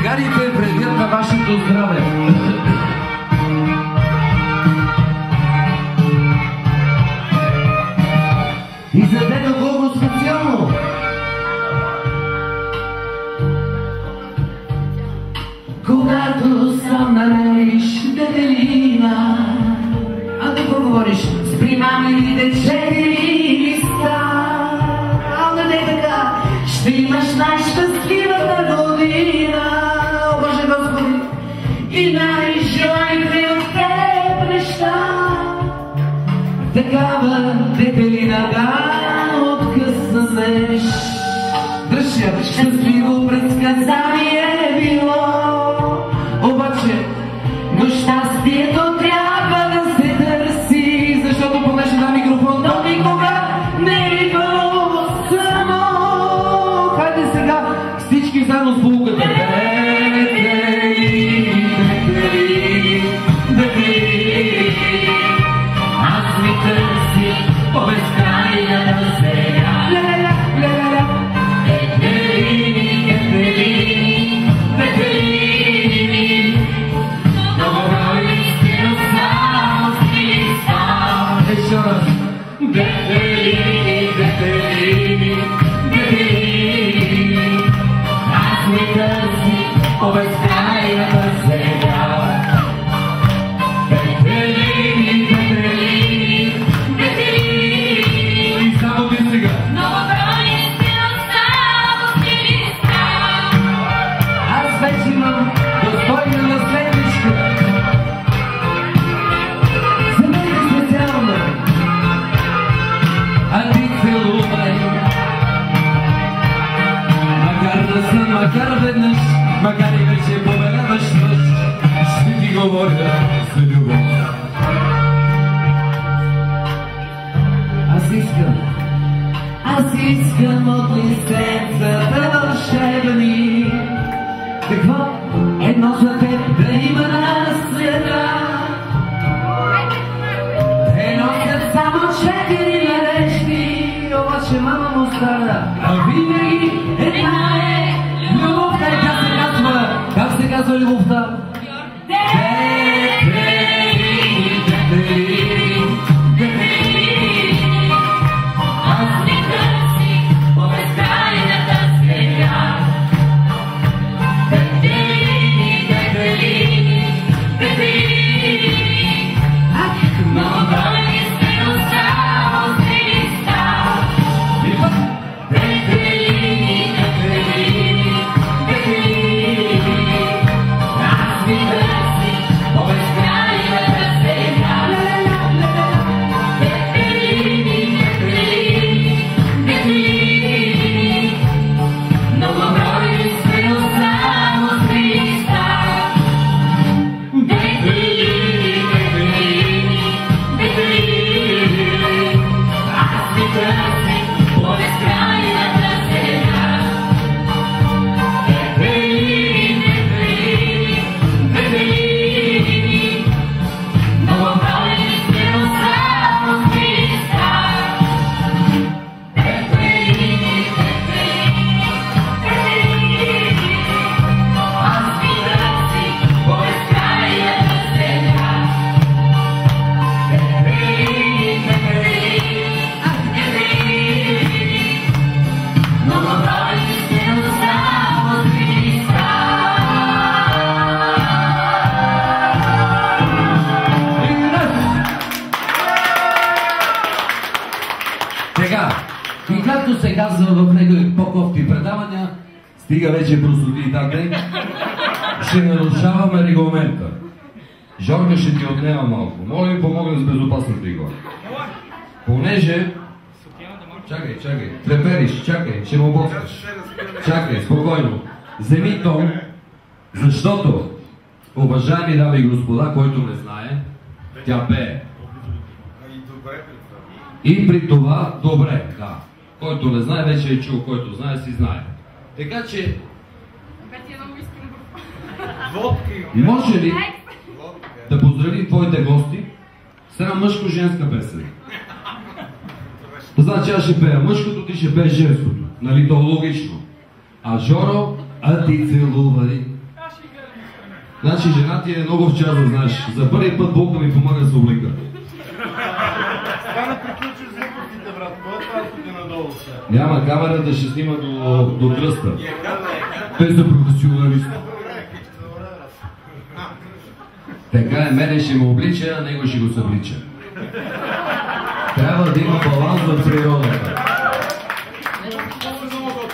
цигарите вредят на вашето здраве. И за тебе много специално. Когато сам намериш Детелина, а да поговориш с примамилите 4 листа, а не така ще имаш най-щастливата година. О, Боже Господи, и най-желаните от теб неща. Такава Детелина да откъснеш. Дръжя, щастливо предсказание било. Обаче, но щастието трябва да се търси, защото понеже на микрофон то никога не идва само. Хайде сега всички заедно с булката. Аз ви търси по безкрайната сега. Макар веднъж, макар и вече побеляваш нощ, ще ти говоря за любов. Аз искам от лиценцата вълшебни. Какво едно за теб да има на света? Те носят само 4 надежди, обаче мама му страда, а винаги една е любовта. И как се казва любовта? И както се казва в него по-кофти предавания, стига вече простоти тате, ще нарушаваме регламента. Жорка ще ти отнема малко. Моля ви помогна с безопасната игла. Понеже... Чакай, трепериш, чакай, ще му боскаш. Чакай, спокойно. Вземи тон, защото, уважаеми дами и господа, който не знае, тя пее. И при това добре, да. Който не знае, вече е чул, който знае, си знае. Така че... Може ли да поздравим твоите гости с една мъжко-женска песен? Значи аз ще пея мъжкото, ти ще пееш женското. Нали то логично? А Жоро, а ти целувай. Значи жена ти е много в час, да знаеш. За първи път Бог да ми помага да се облека. Стана приключиш зъбките, брат. Кой е това тук надолу сега? Няма, камерата ще снима до кръста. Те са професионалисти. Така е, мене ще му облича, а него ще го съблича. Трябва да има баланс в природата.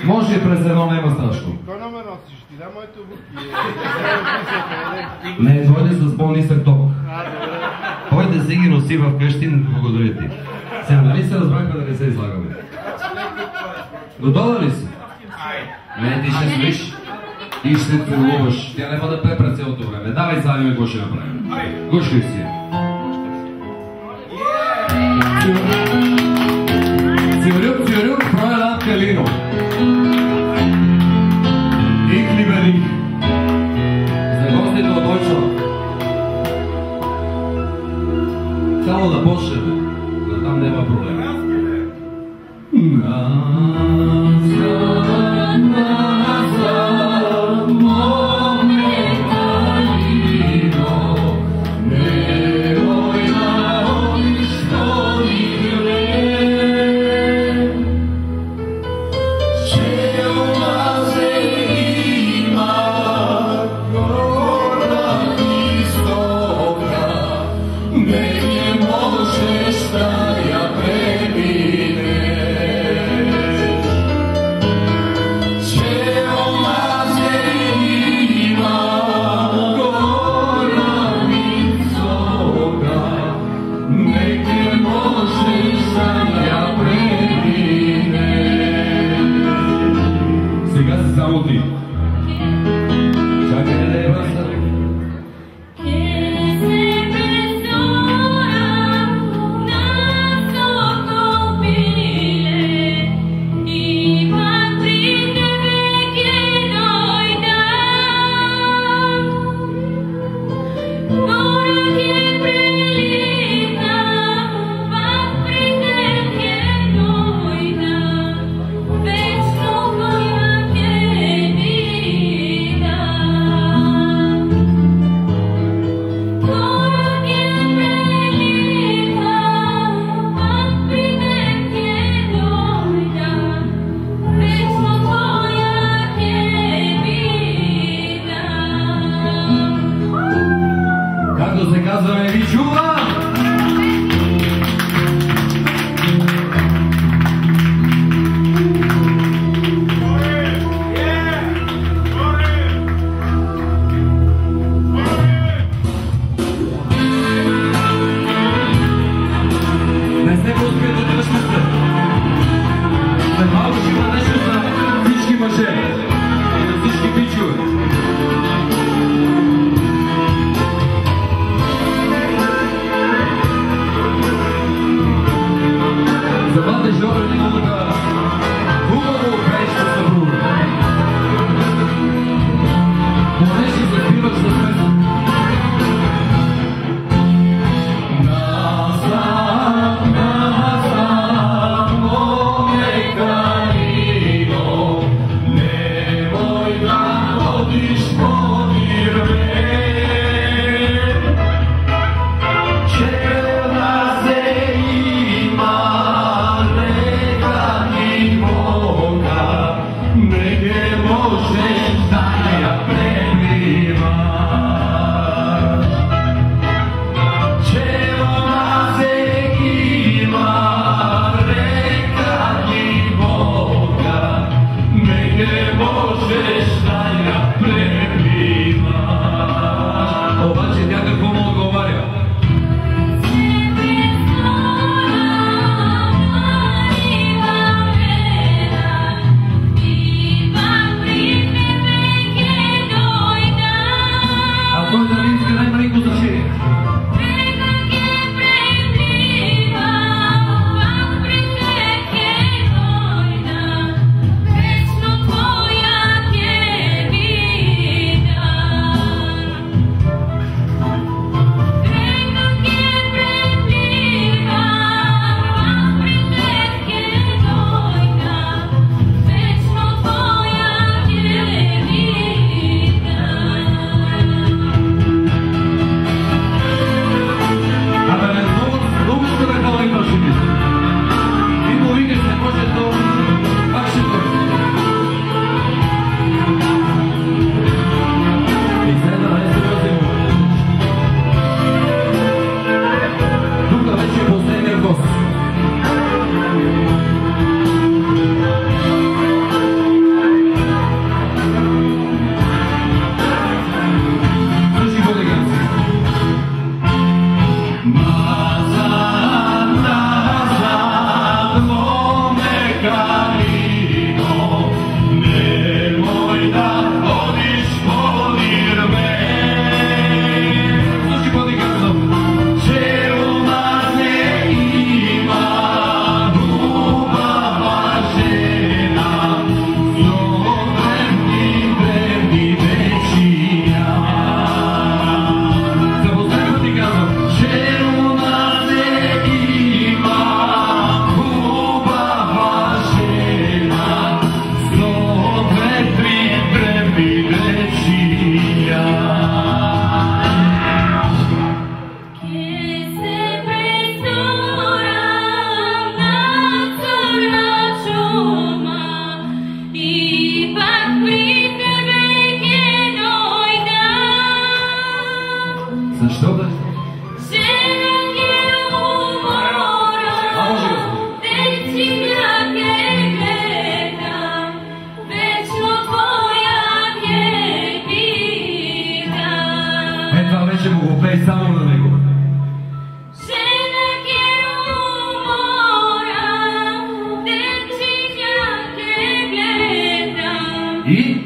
Може и през едно, няма страшно. Кой номер носиш? Ти да моите обувки. Не, дойде с по-нисък ток. Той да си ги носи в къщи, благодаря ти. Сега, нали се разбрахме да не се излагаме? Готова ли си? Не, ти ще спиш и ще се целуваш. Тя няма да пее пред цялото време. Давай сега какво ще направим. Гушкай си. Цюрюк, цюрюк, фройланд Калино. Ich liebe dich. За гостите от Deutschland. Само да почнем. За там няма проблем. Que se И